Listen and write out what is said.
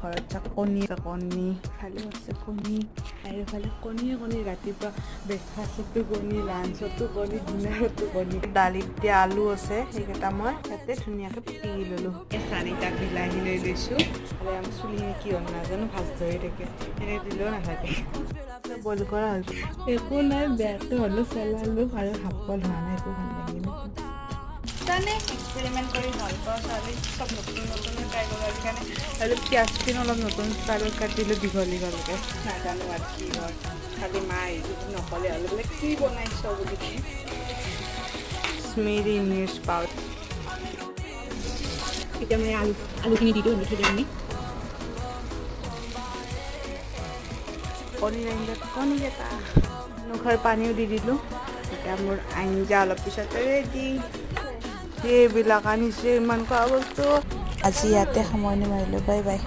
ঘৰত কণী খালি আছে কণী আৰু ইফালে কণী ৰাতিপুৱা ব্ৰেকফাষ্টতো কণী লাঞ্চতো কণী ডিনাৰতো কণী দালিত দিয়া আলু আছে সেইকেইটা মই ইয়াতে ধুনীয়াকৈ পিটিকি ল'লোঁ 4টা বিলাহী লৈ লৈছোঁ আৰু আমাৰ চুলি কি হ'ল নাজানো ভাজ ধৰি থাকে এনেকৈ দিলেও নাথাকে বইল কৰা হ'ল একো নাই বেয়াকৈ হ'লেও চেলালোঁ আৰু হাফল হোৱা নাই একো ভাল লাগিলে জানে এক্সপেৰিমেণ্ট কৰি ভাল পাওঁ ছোৱালী চব নতুন ট্ৰাই কৰোঁ সেইকাৰণে আৰু পিঁয়াজখিনি অলপ নতুন ষ্টাইলত কাটিলোঁ দীঘলকৈ নাজানো আৰু কি হয় খালি মায়ে নক'লে হ'লে বোলে কি বনাইছ বুলি কাশ্মীৰী মিৰ্চ পাউডাৰ এতিয়া মানে আলুখিনি দি দিওঁ আমি কণী কণীকেইটা মুখৰ পানীও দি দিলোঁ এতিয়া মোৰ আঞ্জা অলপ পিছতে ৰেডি সেইবিলাক আনিছে ইমান খোৱা বস্তু আজি ইয়াতে সামৰণি মাৰিলোঁ বাই বাই